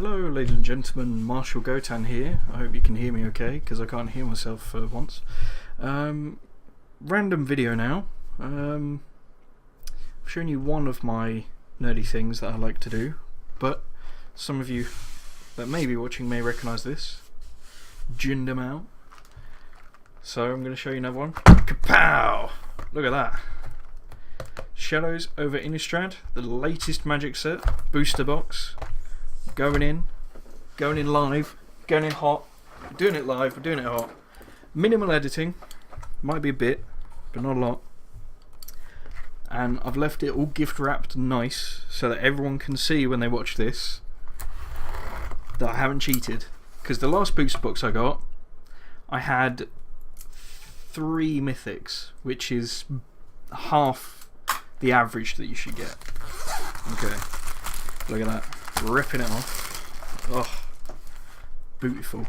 Hello ladies and gentlemen, Marshall Gotan here. I hope you can hear me okay, because I can't hear myself for once. Random video now. I've shown you one of my nerdy things that I like to do, but some of you that may be watching may recognise this. Jindamau. So I'm going to show you another one. Kapow! Look at that. Shadows over Innistrad, the latest Magic set, booster box. Going in live, going in hot, we're doing it live, we're doing it hot. Minimal editing, might be a bit, but not a lot. And I've left it all gift wrapped nice so that everyone can see when they watch this that I haven't cheated. Because the last booster box I got, I had 3 mythics, which is half the average that you should get. Okay, look at that. Ripping it off. Oh, beautiful,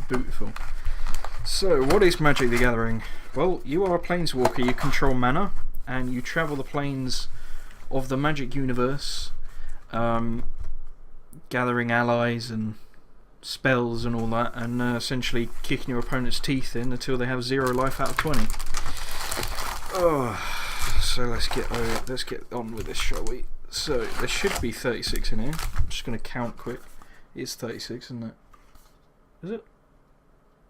beautiful. So, what is Magic the Gathering? Well, you are a planeswalker, you control mana, and you travel the planes of the Magic universe, gathering allies and spells and all that, and essentially kicking your opponent's teeth in until they have 0 life out of 20. Oh, so let's get on with this, shall we? So, there should be 36 in here. I'm just going to count quick. It's 36, isn't it? Is it?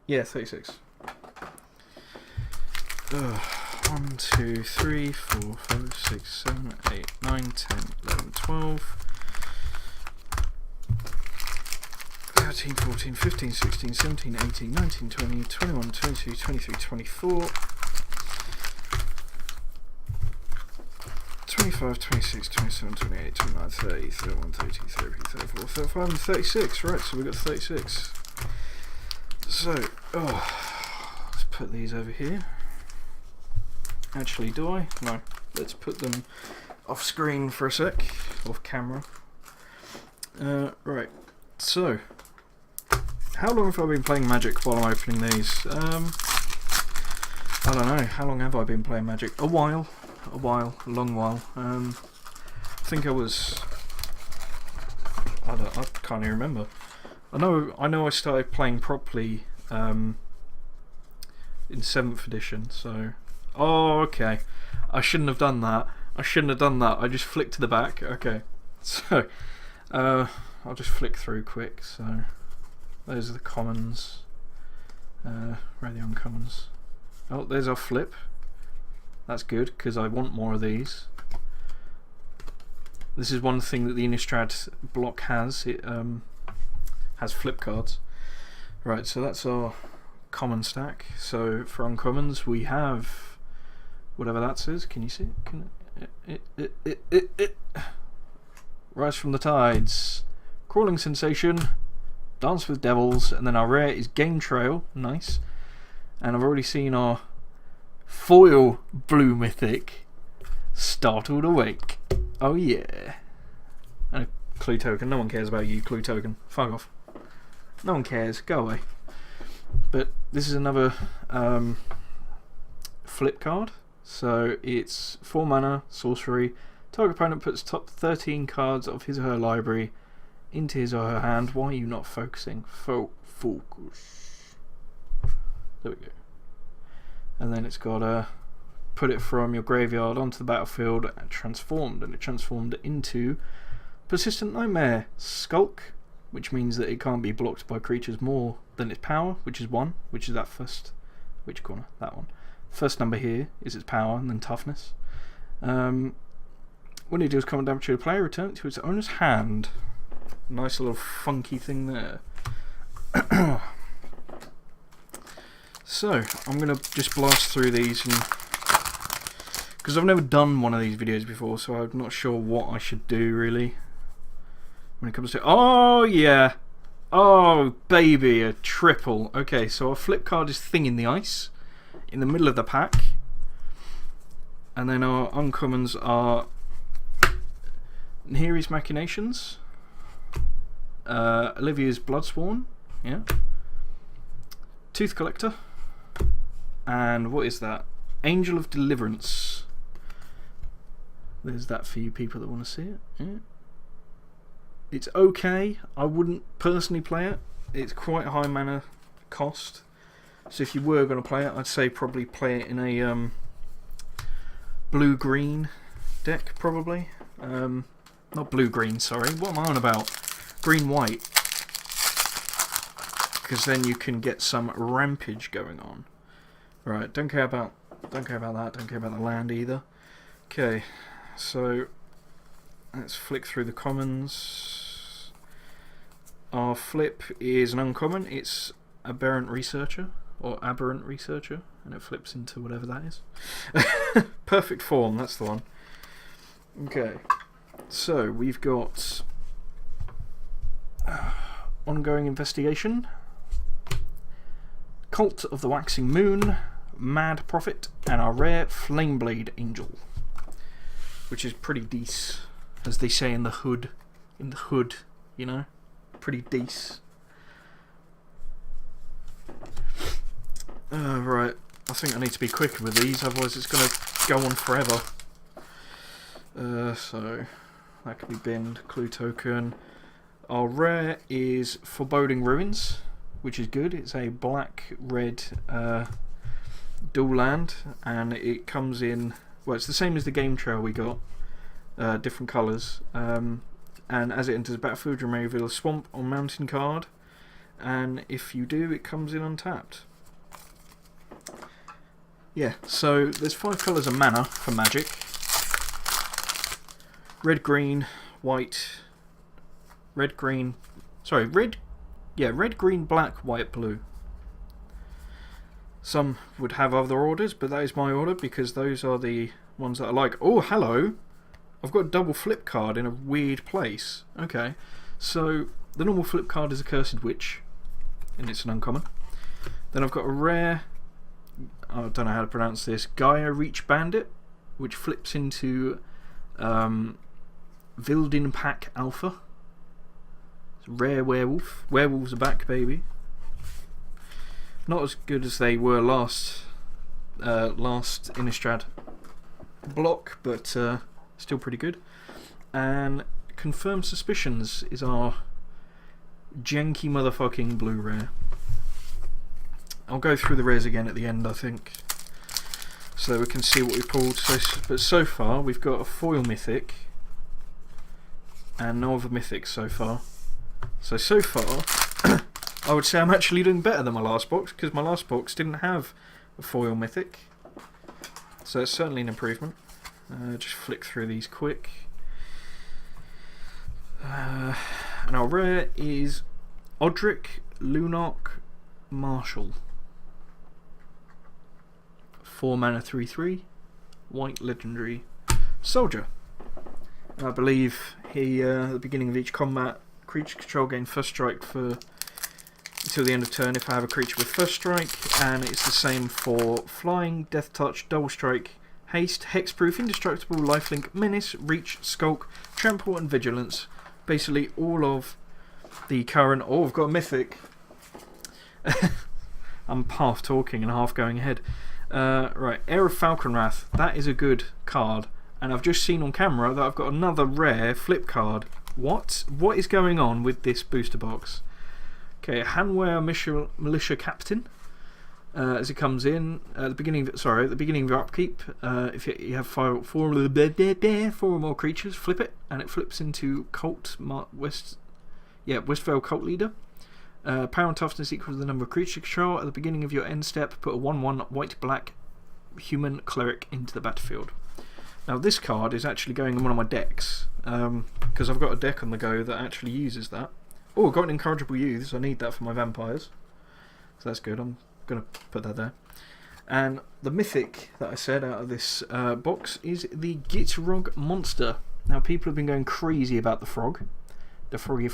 Yeah, 36. 1, 2, 3, 4, 5, 6, 7, 8, 9, 10, 11, 12, 13, 14, 15, 16, 17, 18, 19, 20, 21, 22, 23, 24. 25, 26, 27, 28, 29, 30, 31, 32, 33, 34, 35 and 36. Right, so we've got 36. So, let's put these over here. Actually, do I? No. Let's put them off screen for a sec. Off camera. Right, so how long have I been playing Magic while I'm opening these? I don't know. How long have I been playing Magic? A while. A long while. I think I was. I can't even remember. I know. I started playing properly in 7th edition. So, okay. I shouldn't have done that. I just flicked to the back. Okay. So, I'll just flick through quick. So, those are the commons. Where are the uncommons? Oh, there's our flip. That's good, because I want more of these. This is one thing that the Innistrad block has. It has flip cards. Right, so that's our common stack. So for uncommons, we have whatever that says. Can you see it? Rise from the Tides, Crawling Sensation, Dance with Devils, and then our rare is Game Trail. Nice. And I've already seen our foil blue mythic, Startled Awake. Oh yeah. And a clue token. No one cares about you, clue token. Fuck off. No one cares. Go away. But this is another flip card. So it's 4 mana, sorcery. Target opponent puts top 13 cards of his or her library into his or her hand. Why are you not focusing? Focus. There we go. And then it's got put it from your graveyard onto the battlefield and transformed. And it transformed into Persistent Nightmare. Skulk, which means that it can't be blocked by creatures more than its power, which is 1, which is that first. Which corner? That one. First number here is its power, and then toughness. When it deals combat damage to a player, return it to its owner's hand. Nice little funky thing there. So, I'm going to just blast through these, because I've never done one of these videos before, so I'm not sure what I should do, really. When it comes to... Oh, yeah! Oh, baby, a triple. Okay, so our flip card is Thing in the Ice, in the middle of the pack. And then our uncommons are Nahiri's Machinations, Olivia's Bloodsworn, yeah. Tooth Collector. And what is that? Angel of Deliverance. There's that for you people that want to see it. Yeah. It's okay. I wouldn't personally play it. It's quite a high mana cost. So if you were going to play it, I'd say probably play it in a blue-green deck, probably. Not blue-green, sorry. What am I on about? Green-white. Because then you can get some rampage going on. Right, don't care about that. Don't care about the land either. Okay, so let's flick through the commons. Our flip is an uncommon. It's Aberrant Researcher, or Aberrant Researcher, and it flips into whatever that is. Perfect Form, that's the one. Okay, so we've got Ongoing Investigation, Cult of the Waxing Moon, Mad Prophet, and our rare Flameblade Angel, which is pretty decent, as they say in the hood. In the hood, you know? Pretty decent. Right, I think I need to be quicker with these, otherwise it's going to go on forever. So, that can be binned. Clue token. Our rare is Foreboding Ruins, which is good. It's a black-red dual land, and it comes in, well, it's the same as the game trail we got, different colours, and as it enters the battlefield you may reveal a swamp or mountain card, and if you do it comes in untapped. Yeah, so there's 5 colours of mana for Magic: red, green, white, red, green, sorry, red, green, black, white, blue. Some would have other orders, but that is my order because those are the ones that I like. Oh, hello! I've got a double flip card in a weird place. Okay, so the normal flip card is a Cursed Witch, and it's an uncommon. Then I've got a rare, I don't know how to pronounce this, Gaia Reach Bandit, which flips into Vildin Pack Alpha. It's a rare werewolf. Werewolves are back, baby. Not as good as they were last Innistrad block, but still pretty good. And Confirmed Suspicions is our janky motherfucking blue rare. I'll go through the rares again at the end, I think, so we can see what we pulled. But so far we've got a foil mythic and no other mythics so far. So far I would say I'm actually doing better than my last box, because my last box didn't have a foil mythic. So it's certainly an improvement. Just flick through these quick. And our rare is Odric Lunarch Marshall. 4 mana 3/3, white legendary soldier. And I believe he, at the beginning of each combat, creature control gain first strike for until the end of turn if I have a creature with first strike, and it's the same for flying, death touch, double strike, haste, hexproof, indestructible, lifelink, menace, reach, skulk, trample, and vigilance. Basically all of the current. Oh, I've got a mythic. I'm half talking and half going ahead. Right, Heir of Falconwrath. That is a good card, and I've just seen on camera that I've got another rare flip card. What is going on with this booster box? Okay, Hanware Militia Captain. As it comes in at the beginning of your upkeep, if you have four or more creatures, flip it, and it flips into Westvale Cult Leader. Power and toughness equal to the number of creature control. At the beginning of your end step, put a 1/1 white-black human cleric into the battlefield. Now this card is actually going in one of my decks, because I've got a deck on the go that actually uses that. Oh, I've got an Incorrigible Youths. I need that for my vampires, so that's good. I'm going to put that there. And the mythic that I said out of this box is the Gitrog Monster. Now people have been going crazy about the frog. The froggy,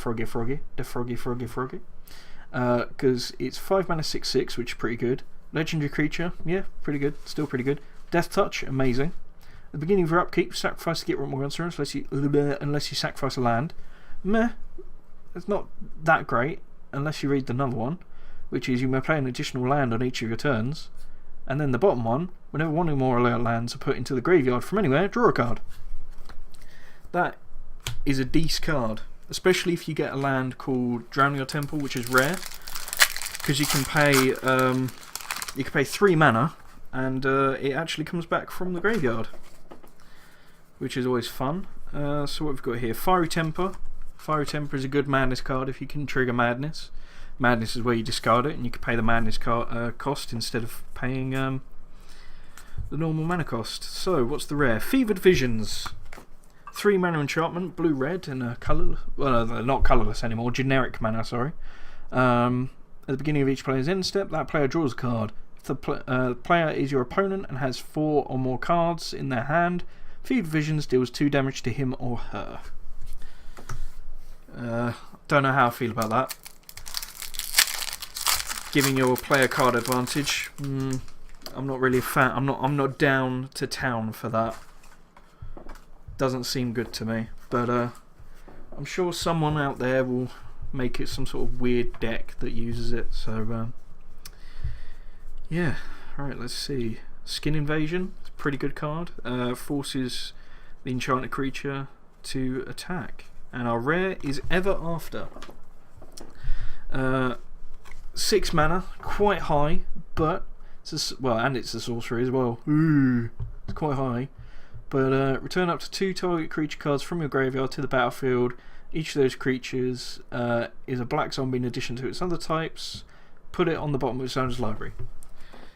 because it's 5 mana 6/6, which is pretty good. Legendary creature, yeah, pretty good, still pretty good. Death touch, amazing. At the beginning of your upkeep, sacrifice to get one more monster unless you sacrifice a land. Meh, it's not that great unless you read another one, which is you may play an additional land on each of your turns. And then the bottom one, whenever one or more alert lands are put into the graveyard from anywhere, draw a card. That is a decent card. especially if you get a land called Drown Your Temple, which is rare, because you can pay 3 mana, and it actually comes back from the graveyard, which is always fun. So what we've got here, Fiery Temper. Fiery Temper is a good Madness card if you can trigger Madness. Madness is where you discard it, and you can pay the Madness cost instead of paying the normal mana cost. So what's the rare? Fevered Visions. 3 mana enchantment, blue-red, and colour. Well, they're not colourless anymore. Generic mana, sorry. At the beginning of each player's end step, that player draws a card. If the player is your opponent and has 4 or more cards in their hand, Fevered Visions deals 2 damage to him or her. Don't know how I feel about that. Giving your player card advantage. I'm not really a fan. I'm not down to town for that. Doesn't seem good to me. But I'm sure someone out there will make it some sort of weird deck that uses it. So yeah. Right. Let's see. Skin Invasion. It's a pretty good card. Forces the enchanted creature to attack. And our rare is Ever After. 6 mana, quite high, but it's and it's a sorcery as well. Ooh, it's quite high. But return up to 2 target creature cards from your graveyard to the battlefield. Each of those creatures is a black zombie in addition to its other types. Put it on the bottom of its owner's library.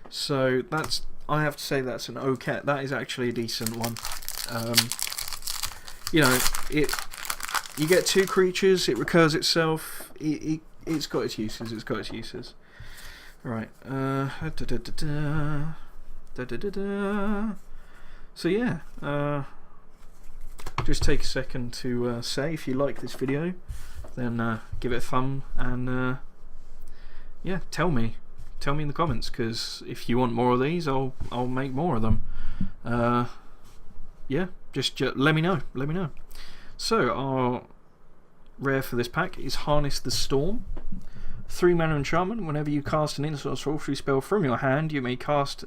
So that's, I have to say, that's an okay. That is actually a decent one. You know, you get 2 creatures, it recurs itself. It's got its uses. It's got its uses. Right. So yeah. Just take a second to say if you like this video, then give it a thumb, and yeah, tell me in the comments, because if you want more of these, I'll make more of them. Yeah, just let me know. So our rare for this pack is Harness the Storm. 3 mana enchantment. Whenever you cast an instant or sorcery spell from your hand, you may cast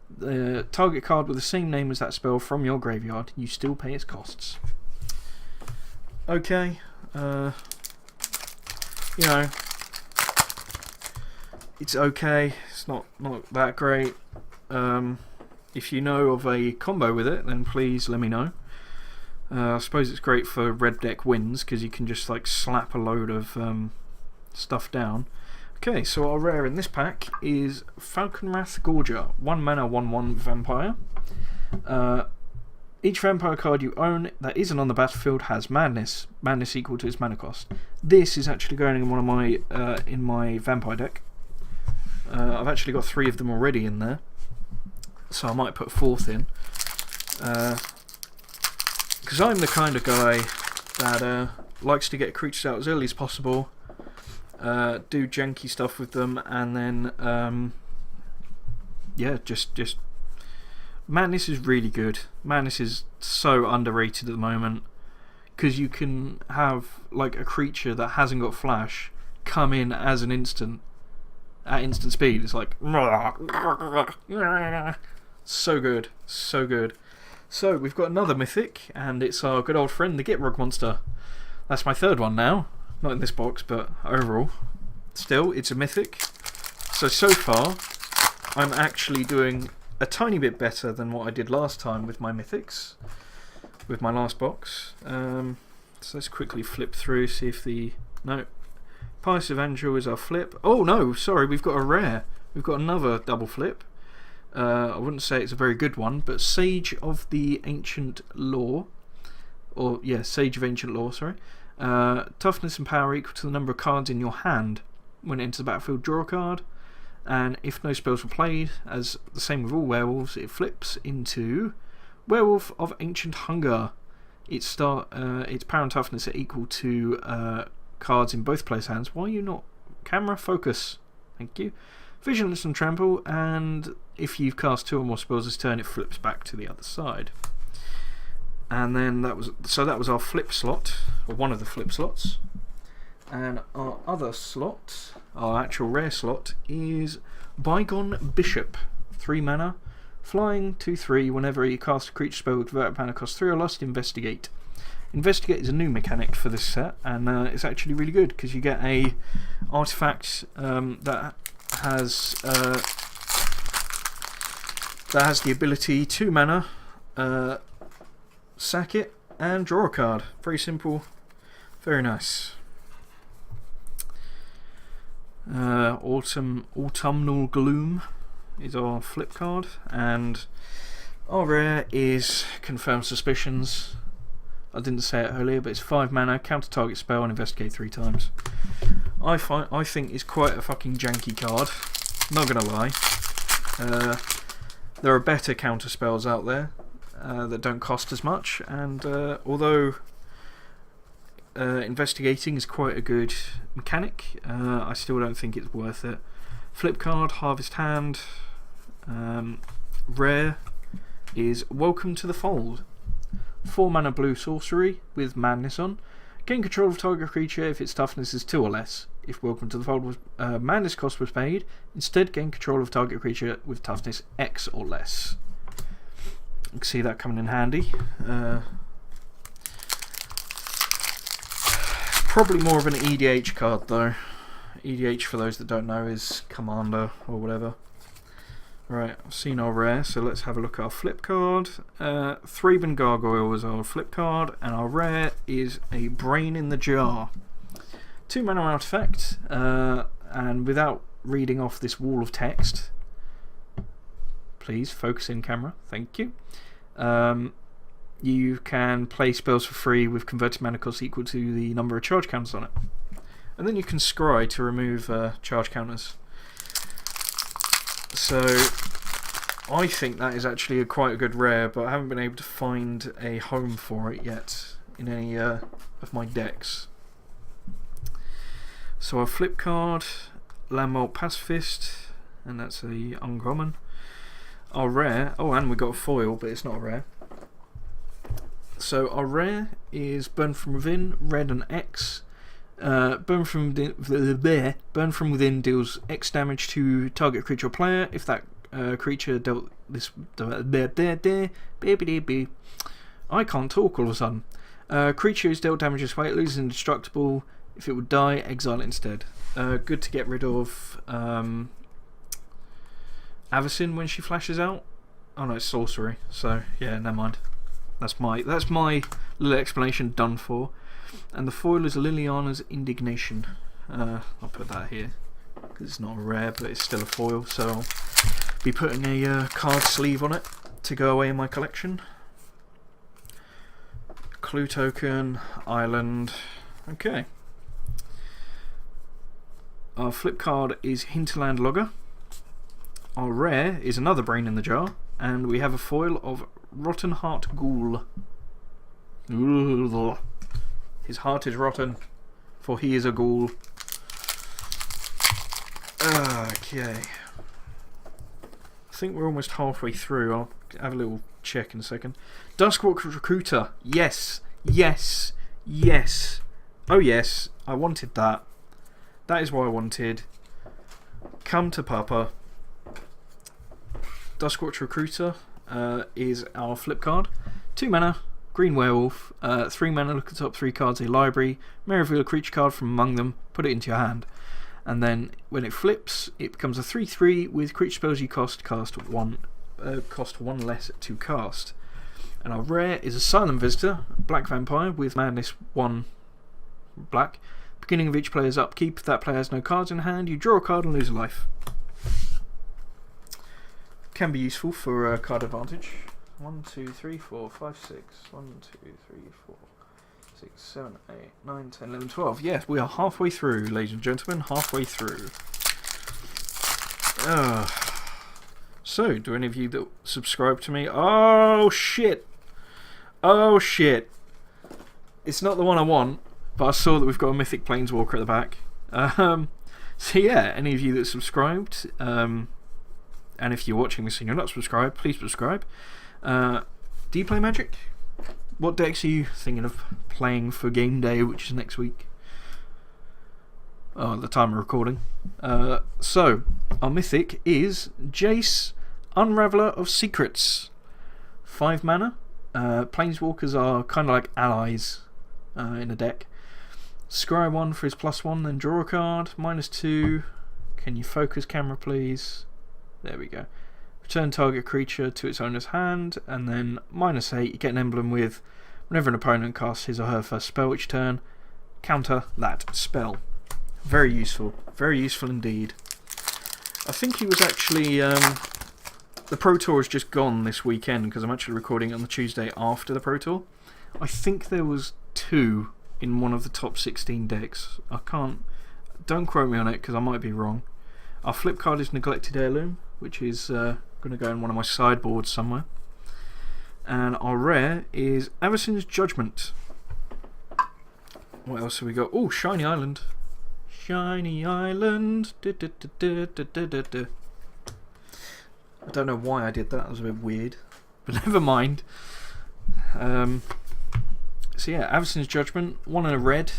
the target card with the same name as that spell from your graveyard. You still pay its costs. Okay. You know, it's okay. It's not that great. If you know of a combo with it, then please let me know. I suppose it's great for red deck wins, because you can just like slap a load of stuff down. Okay, so our rare in this pack is Falconwrath Gorger. 1 mana, 1/1 vampire. Each vampire card you own that isn't on the battlefield has Madness. Madness equal to its mana cost. This is actually going in one of my in my vampire deck. I've actually got 3 of them already in there, so I might put a 4th in. Because I'm the kind of guy that likes to get creatures out as early as possible, do janky stuff with them, and then yeah, just Madness is really good. Madness is so underrated at the moment, because you can have like a creature that hasn't got flash come in as an instant at instant speed. It's like so good, so good. So we've got another mythic, and it's our good old friend the Gitrog monster. That's my 3rd one now, not in this box, but overall. Still, it's a mythic. So far, I'm actually doing a tiny bit better than what I did last time with my mythics, with my last box. So let's quickly flip through, see if the... No. Pious Evangel is our flip. Oh no, sorry, we've got a rare. We've got another double flip. I wouldn't say it's a very good one, but Sage of the Ancient Law, or yeah, Sage of Ancient Law, sorry. Toughness and power equal to the number of cards in your hand. When it enters the battlefield, draw a card, and if no spells were played, as the same with all werewolves, it flips into Werewolf of Ancient Hunger. Its power and toughness are equal to cards in both players' hands. Why are you not? Camera, focus. Thank you. Vigilance and Trample, and if you've cast 2 or more spells this turn, it flips back to the other side. And then that was our flip slot, or one of the flip slots. And our other slot, our actual rare slot, is Bygone Bishop. 3 mana, flying, 2/3. Whenever you cast a creature spell with convert mana cost 3 or lost, investigate. Investigate is a new mechanic for this set, and it's actually really good because you get a artifact that has the ability 2 mana, sack it and draw a card. Very simple, very nice. Autumnal Gloom is our flip card, and our rare is Confirm Suspicions. I didn't say it earlier, but it's 5 mana, counter target spell, and investigate 3 times. I think it's quite a fucking janky card. Not gonna lie. There are better counter spells out there that don't cost as much, and although investigating is quite a good mechanic, I still don't think it's worth it. Flip card, Harvest Hand. Rare is Welcome to the Fold. 4 mana blue sorcery with Madness on. Gain control of target creature if its toughness is 2 or less. If Welcome to the Fold was Madness cost was paid, instead gain control of target creature with toughness X or less. You can see that coming in handy. Probably more of an EDH card though. EDH, for those that don't know, is Commander or whatever. Right, I've seen our rare, so let's have a look at our flip card. Thraben Gargoyle is our flip card, and our rare is a Brain in the Jar. 2 mana artifact, and without reading off this wall of text, please focus in camera, thank you. You can play spells for free with converted mana cost equal to the number of charge counters on it. And then you can scry to remove charge counters. So I think that is actually quite a good rare, but I haven't been able to find a home for it yet in any of my decks. So our flip card, Landmark Pacifist, and that's a uncommon. Our rare, oh, and we got a foil, but it's not a rare. So our rare is Burn from Within, red and X. Burn from Within deals X damage to target creature or player if that creature dealt this. I can't talk all of a sudden. Creature is dealt damage this way, it loses indestructible. If it would die, exile it instead. Good to get rid of Avacyn when she flashes out. Oh no, it's sorcery. So yeah, never mind. That's my little explanation done for. And the foil is Liliana's Indignation. I'll put that here because it's not a rare, but it's still a foil. So I'll be putting a card sleeve on it to go away in my collection. Clue token, island. Okay. Our flip card is Hinterland Logger. Our rare is another Brain in the Jar, and we have a foil of Rotten Heart Ghoul. His heart is rotten, for he is a ghoul. Okay. I think we're almost halfway through. I'll have a little check in a second. Duskwalk Recruiter. Yes. Yes. Yes. Oh yes. I wanted that. That is what I wanted. Come to Papa. Duskwatch Recruiter is our flip card. 2 mana, green werewolf. 3 mana, look at the top 3 cards of your library. May reveal a creature card from among them, put it into your hand. And then when it flips, it becomes a 3/3 with creature spells you cost one less to cast. And our rare is a Silent Visitor, black vampire with madness 1 black. Beginning of each player's upkeep, if that player has no cards in hand, you draw a card and lose a life. Can be useful for card advantage. 1, 2, 3, 4, 5, 6. 1, 2, 3, 4, 6, 7, 8, 9, 10, 11, 12. Yes, we are halfway through, ladies and gentlemen. Halfway through. So, do any of you that subscribe to me? Oh, shit. Oh, shit. It's not the one I want, but I saw that we've got a Mythic Planeswalker at the back. So, yeah, any of you that subscribed, and if you're watching this and you're not subscribed, please subscribe. Do you play Magic? What decks are you thinking of playing for game day, which is next week? Oh, at the time of recording. So, our Mythic is Jace, Unraveler of Secrets. 5 mana, Planeswalkers are kind of like allies in a deck. Scry 1 for his +1, then draw a card. -2. Can you focus camera, please? There we go. Return target creature to its owner's hand, and then -8. You get an emblem with whenever an opponent casts his or her first spell each turn, counter that spell. Very useful indeed. I think he was actually the Pro Tour has just gone this weekend because I'm actually recording it on the Tuesday after the Pro Tour. I think there was 2 in one of the top 16 decks. Don't quote me on it because I might be wrong. Our flip card is Neglected Heirloom, which is going to go in one of my sideboards somewhere. And our rare is Avacyn's Judgment. What else have we got? Oh, Shiny Island. Shiny Island. I don't know why I did that. That was a bit weird. But never mind. So yeah, Avacyn's Judgment. 1 and a red.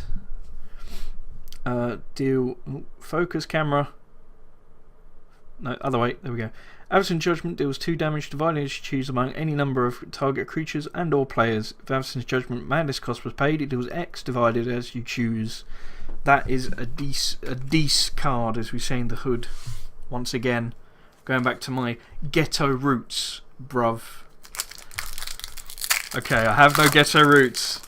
Deal focus camera. No, other way. There we go. Avacyn's Judgment deals 2 damage, divided as you choose among any number of target creatures and or players. If Avacyn's Judgment madness cost was paid, it deals X divided as you choose. That is a dece card, as we say in the hood. Once again, going back to my ghetto roots, bruv. Okay, I have no ghetto roots.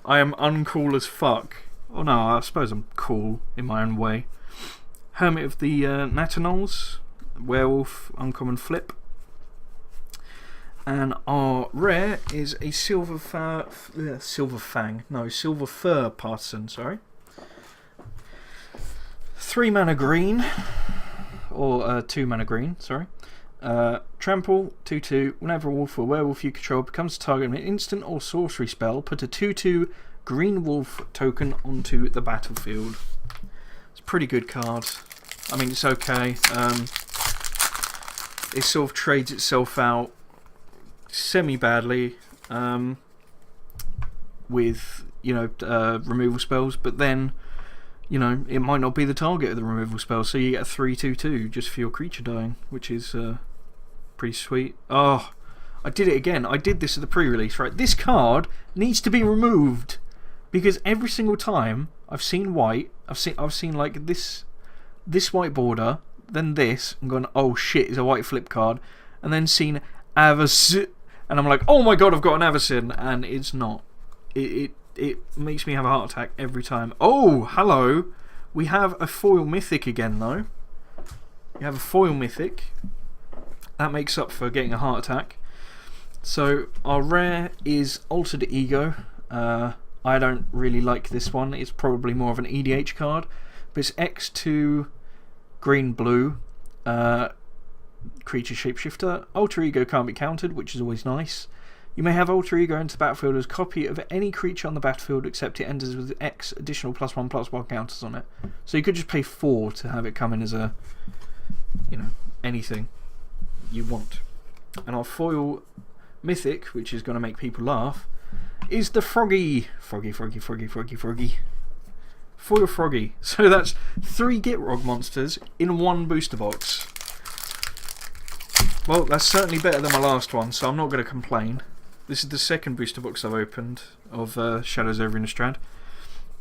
I am uncool as fuck. Oh no, I suppose I'm cool in my own way. Hermit of the Natanols. Werewolf, uncommon flip. And our rare is a Silver Fur Partisan, sorry. 3 mana green, or 2 mana green, sorry. Trample, 2/2. Whenever a wolf or werewolf you control becomes a target of an instant or sorcery spell, put a 2/2 green wolf token onto the battlefield. It's a pretty good card. I mean, it's okay. It sort of trades itself out semi-badly with, removal spells, but then, it might not be the target of the removal spell, so you get a 3/2/2 just for your creature dying, which is pretty sweet. Oh, I did it again. I did this at the pre-release, right? This card needs to be removed because every single time I've seen white, I've seen like this white border, then this, and gone, oh shit, it's a white flip card, and then seen Avacyn, and I'm like, oh my god, I've got an Avacyn, and it's not. It makes me have a heart attack every time. Oh, hello. We have a foil mythic again, though. You have a foil mythic. That makes up for getting a heart attack. So, our rare is Altered Ego. I don't really like this one. It's probably more of an EDH card. But it's X2 green-blue. Creature shapeshifter. Alter Ego can't be countered, which is always nice. You may have Alter Ego into the battlefield as a copy of any creature on the battlefield except it enters with X additional +1/+1 counters on it. So you could just pay 4 to have it come in as a, anything you want. And our foil mythic, which is going to make people laugh, is the Froggy. Froggy. Foil Froggy. So that's 3 Gitrog monsters in 1 booster box. Well, that's certainly better than my last one, so I'm not going to complain. This is the second booster box I've opened of Shadows over Innistrad.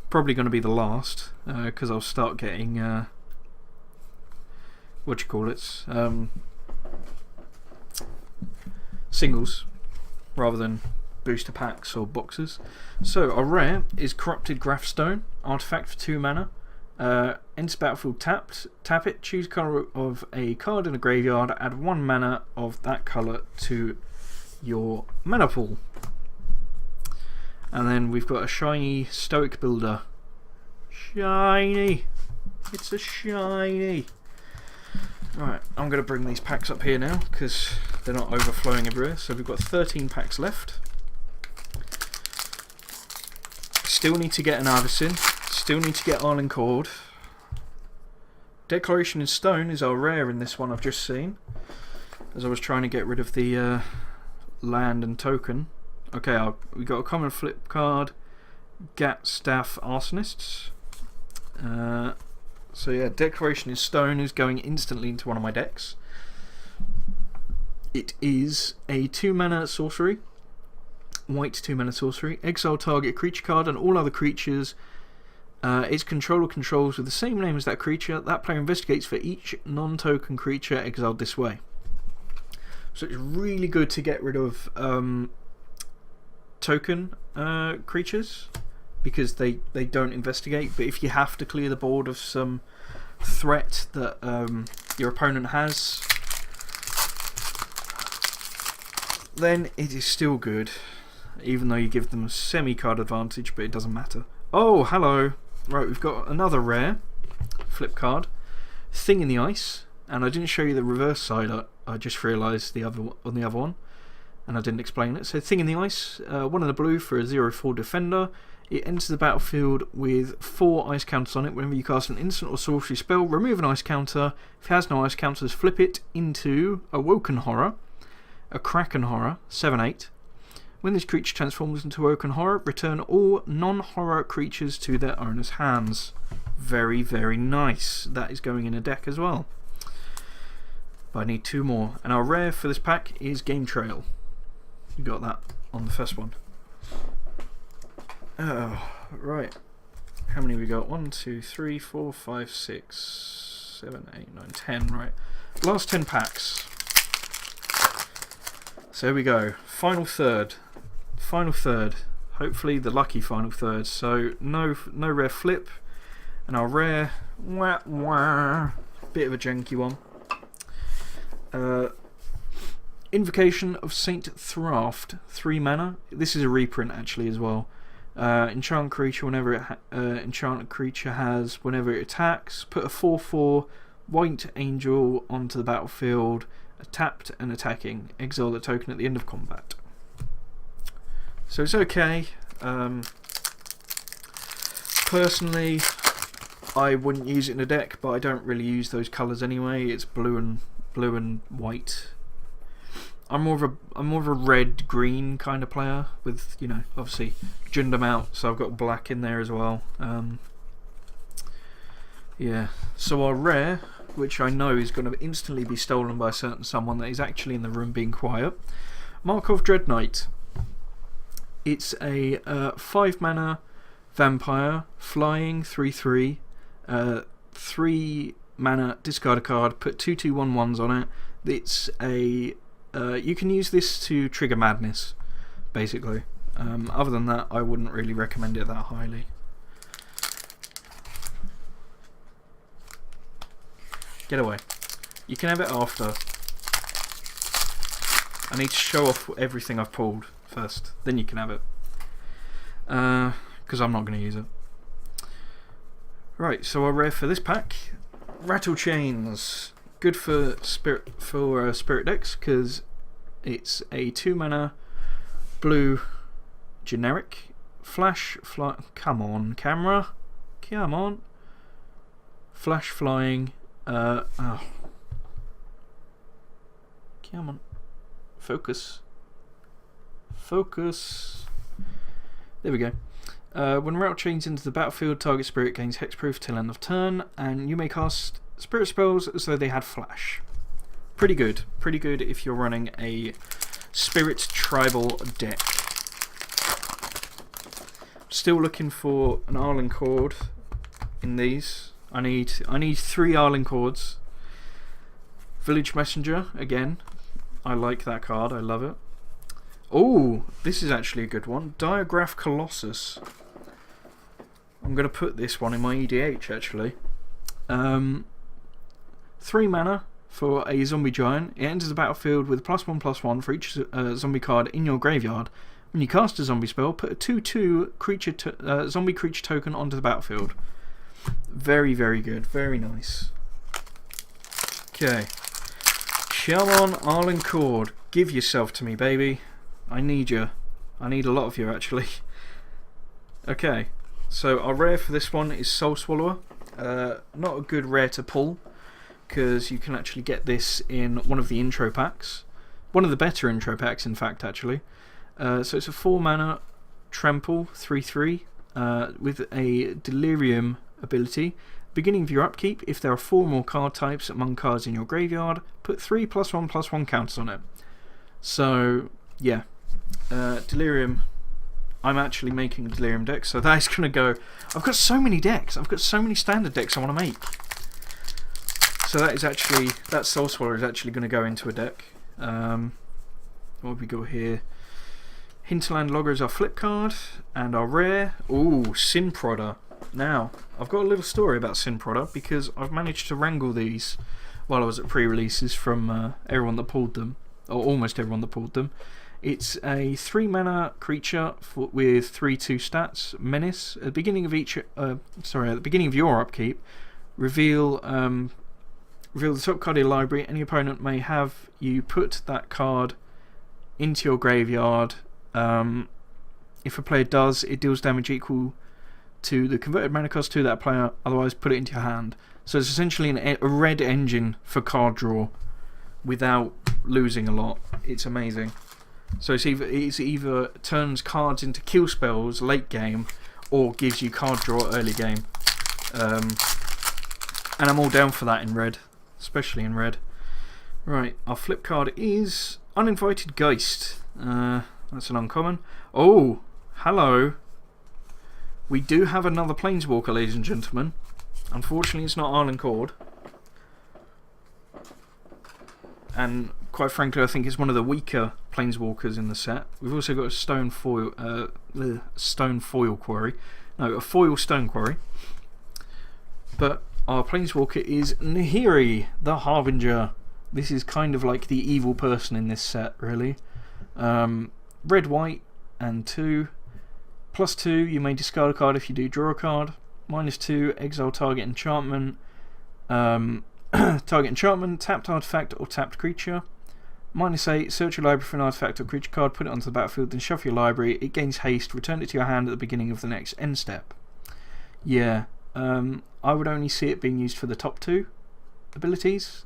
Probably going to be the last, because I'll start getting singles rather than booster packs or boxes. So our rare is Corrupted Graphstone, artifact for 2 mana. Enter battlefield tapped. Tap it, choose colour of a card in a graveyard, add 1 mana of that colour to your mana pool. And then we've got a shiny Stoic Builder. Shiny! It's a shiny! Right, I'm going to bring these packs up here now because they're not overflowing everywhere. So we've got 13 packs left. Still need to get an Avacyn. Still need to get Arlinn Kord. Declaration in Stone is our rare in this one I've just seen, as I was trying to get rid of the land and token. Okay, we got a common flip card, Gatstaff Arsonists. So yeah, Declaration in Stone is going instantly into one of my decks. It is a 2 mana sorcery. white 2-mana sorcery. Exile target creature card and all other creatures its controller controls with the same name as that creature. That player investigates for each non-token creature exiled this way. So it's really good to get rid of token creatures because they don't investigate. But if you have to clear the board of some threat that your opponent has, then it is still good, even though you give them a semi-card advantage, but it doesn't matter. Oh, hello. Right, we've got another rare flip card, Thing in the Ice, and I didn't show you the reverse side. I just realised the other one, and I didn't explain it. So, Thing in the Ice, 1 in the blue for a 0/4 defender. It enters the battlefield with 4 ice counters on it. Whenever you cast an instant or sorcery spell, remove an ice counter. If it has no ice counters, flip it into a Woken Horror, a Kraken Horror, 7/8. When this creature transforms into Woken Horror, return all non-horror creatures to their owner's hands. Very, very nice. That is going in a deck as well. But I need 2 more. And our rare for this pack is Game Trail. You got that on the first one. Oh, right. How many we got? 1, 2, 3, 4, 5, 6, 7, 8, 9, 10. Right. Last 10 packs. So here we go. Final third. Final third. Hopefully the lucky final third. So no rare flip. And our rare bit of a janky one. Invocation of Saint Thraft, 3 mana. This is a reprint actually as well. Enchant creature whenever enchanted creature has whenever it attacks. Put a 4/4 white angel onto the battlefield, tapped and attacking. Exile the token at the end of combat. So it's okay. Personally, I wouldn't use it in a deck, but I don't really use those colours anyway. It's blue and white. I'm more of a red green kind of player with, you know, obviously Jund them out, so I've got black in there as well. Yeah. So our rare, which I know is going to instantly be stolen by a certain someone that is actually in the room being quiet, Markov Dread Knight. It's a 5 mana vampire, flying, 3/3, 3 mana, discard a card, put 2/2/1/1s on it. It's a you can use this to trigger madness, basically. Other than that, I wouldn't really recommend it that highly. Get away. You can have it after. I need to show off everything I've pulled first, then you can have it. Because I'm not going to use it. Right, so our rare for this pack, Rattle Chains. Good for spirit decks because it's a 2 mana blue generic flash. Come on, camera. Come on. Flash flying. Oh. Come on. Focus. Focus. There we go. When Rattle Chains into the battlefield, target spirit gains hexproof till end of turn, and you may cast spirit spells as though they had flash. Pretty good. Pretty good if you're running a spirit tribal deck. Still looking for an Arlinn Kord in these. I need 3 Arlinn Kords. Village Messenger again. I like that card. I love it. Oh, this is actually a good one. Diagraph Colossus. I'm going to put this one in my EDH actually. 3 mana for a zombie giant. It enters the battlefield with +1/+1 for each zombie card in your graveyard. When you cast a zombie spell, put a 2/2 zombie creature token onto the battlefield. Very, very good. Very nice. Okay. Come on, Arlinn Kord. Give yourself to me, baby. I need you. I need a lot of you, actually. Okay. So our rare for this one is Soul Swallower. Not a good rare to pull, because you can actually get this in one of the intro packs. One of the better intro packs, in fact, actually. So it's a 4 mana trample, 3/3, with a Delirium ability. Beginning of your upkeep, if there are 4 more card types among cards in your graveyard, put 3 +1/+1 counters on it. So, yeah, Delirium. I'm actually making a Delirium deck, so that is going to go. I've got so many decks. I've got so many standard decks I want to make. So that is actually, that Soul Swallower is actually going to go into a deck. What have we got here? Hinterland Logger is our flip card, and our rare. Ooh, Sin Prodder. Now, I've got a little story about Sin Prodder because I've managed to wrangle these while I was at pre-releases from everyone that pulled them, or almost everyone that pulled them. It's a 3-mana creature with 3/2 stats. Menace. At the beginning of each, at the beginning of your upkeep, reveal the top card of your library. Any opponent may have you put that card into your graveyard. If a player does, it deals damage equal to the converted mana cost to that player. Otherwise, put it into your hand. So it's essentially a red engine for card draw, without losing a lot. It's amazing. So it's either turns cards into kill spells late game, or gives you card draw early game. And I'm all down for that in red, especially in red. Right, our flip card is Uninvited Geist. That's an uncommon. Oh, hello. We do have another Planeswalker, ladies and gentlemen. Unfortunately, it's not Arlen Cord. And quite frankly, I think it's one of the weaker Planeswalkers in the set. We've also got a stone foil quarry. No, a foil stone quarry. But our Planeswalker is Nahiri, the Harbinger. This is kind of like the evil person in this set, really. Red, white, and 2. +2, you may discard a card if you do draw a card. -2, exile target enchantment. Target enchantment, tapped artifact or tapped creature. -8, search your library for an artifact or creature card, put it onto the battlefield, then shuffle your library. It gains haste, return it to your hand at the beginning of the next end step. Yeah, I would only see it being used for the top 2 abilities,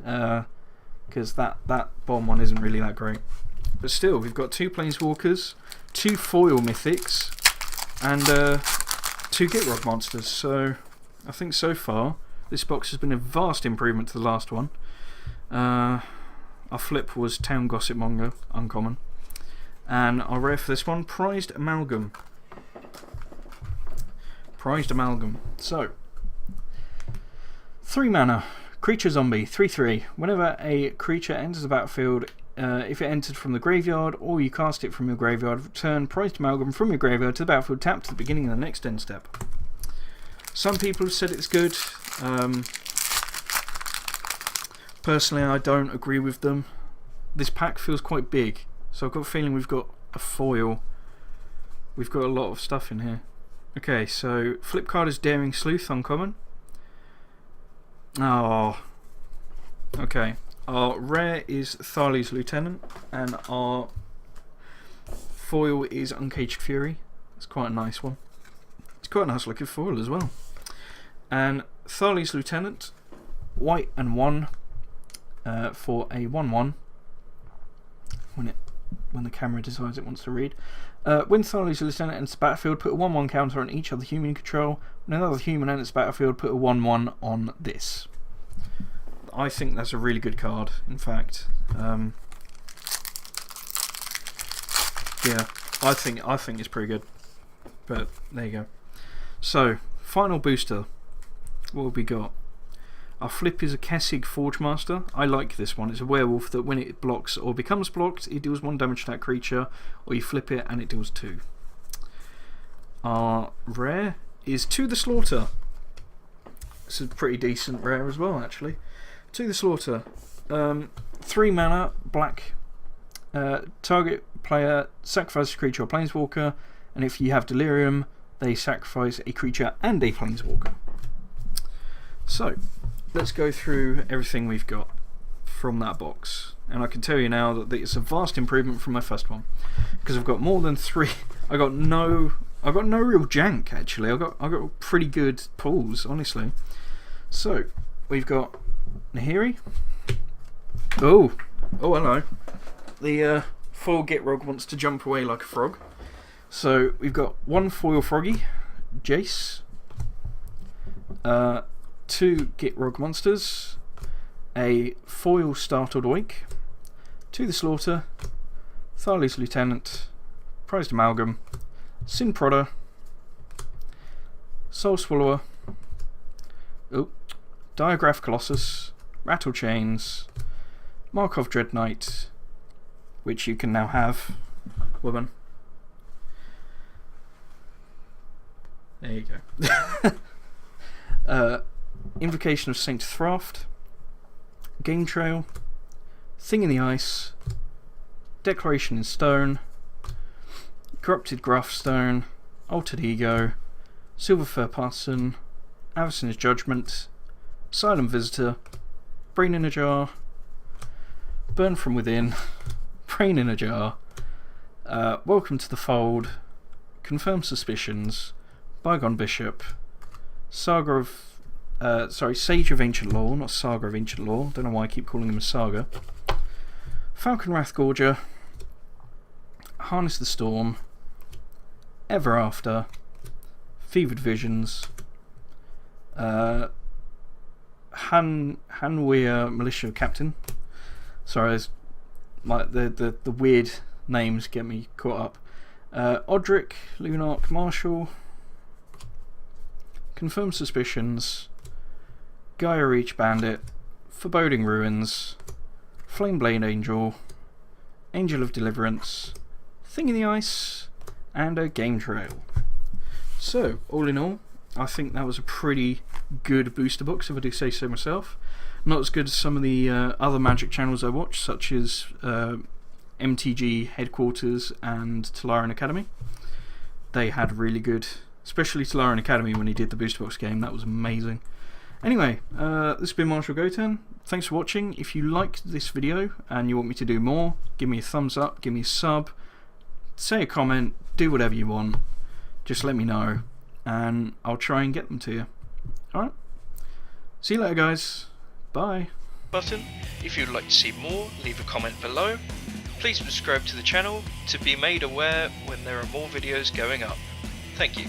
because that bomb one isn't really that great. But still, we've got 2 Planeswalkers, 2 foil mythics, and 2 Gitrog monsters. So I think so far this box has been a vast improvement to the last one. Our flip was Town Gossip Monger, uncommon. And our rare for this one, Prized Amalgam. Prized Amalgam. So, 3 mana, creature zombie, 3/3. Whenever a creature enters the battlefield, if it entered from the graveyard or you cast it from your graveyard, return Prized Amalgam from your graveyard to the battlefield tapped to the beginning of the next end step. Some people have said it's good. Personally, I don't agree with them. This pack feels quite big, so I've got a feeling we've got a foil. We've got a lot of stuff in here. Okay, so flip card is Daring Sleuth, uncommon. Oh, okay. Our rare is Thali's Lieutenant, and our foil is Uncaged Fury. It's quite a nice one. It's quite a nice looking foil as well. And Thali's Lieutenant, white and 1 for a 1/1. When the camera decides it wants to read. When Thali's Lieutenant enters the battlefield, put a 1/1 counter on each other human control. When another human enters the battlefield, put a 1/1 on this. I think that's a really good card, in fact. Yeah, I think it's pretty good. But there you go. So, final booster. What have we got? Our flip is a Kessig Forgemaster. I like this one. It's a werewolf that when it blocks or becomes blocked, it deals 1 damage to that creature, or you flip it and it deals 2. Our rare is To the Slaughter. This is a pretty decent rare as well, actually. To the Slaughter. 3 mana, black. Target player sacrifices a creature or planeswalker, and if you have Delirium, they sacrifice a creature and a planeswalker. So, let's go through everything we've got from that box. And I can tell you now that it's a vast improvement from my first one, because I've got more than 3. I got no real jank, actually. I got pretty good pulls, honestly. So, we've got Nahiri. Oh, hello. The foil Gitrog wants to jump away like a frog. So, we've got 1 foil Froggy, Jace, 2 Gitrog monsters, a foil Startled Oink, To the Slaughter, Thali's Lieutenant, Prized Amalgam, Sin Prodder, Soul Swallower, Diagraph Colossus, Rattle Chains, Markov Dread Knight, which you can now have, woman. There you go. Invocation of Saint Thraft, Game Trail, Thing in the Ice, Declaration in Stone, Corrupted Graphstone, Altered Ego, Silver Fur Parson, Avacyn's Judgment, Silent Visitor, Brain in a Jar, Burn from Within, Brain in a Jar, Welcome to the Fold, Confirm Suspicions, Bygone Bishop, Sage of Ancient Lore, not Saga of Ancient Lore, don't know why I keep calling him a Saga, Falcon Wrathgorger, Harness the Storm, Ever After, Fevered Visions, Hanweir Militia Captain. Sorry, the weird names get me caught up. Odric, Lunarch Marshal, Confirmed Suspicions, Gaia Reach Bandit, Foreboding Ruins, Flameblade Angel, Angel of Deliverance, Thing in the Ice, and a Game Trail. So, all in all, I think that was a pretty good booster box, if I do say so myself. Not as good as some of the other Magic channels I watch, such as MTG Headquarters and Tolaran Academy. They had really good, especially Tolaran Academy when he did the booster box game, that was amazing. Anyway, this has been Marshall Gotan. Thanks for watching. If you liked this video and you want me to do more, give me a thumbs up, give me a sub, say a comment, do whatever you want. Just let me know and I'll try and get them to you. Alright? See you later, guys. Bye. Button. If you'd like to see more, leave a comment below. Please subscribe to the channel to be made aware when there are more videos going up. Thank you.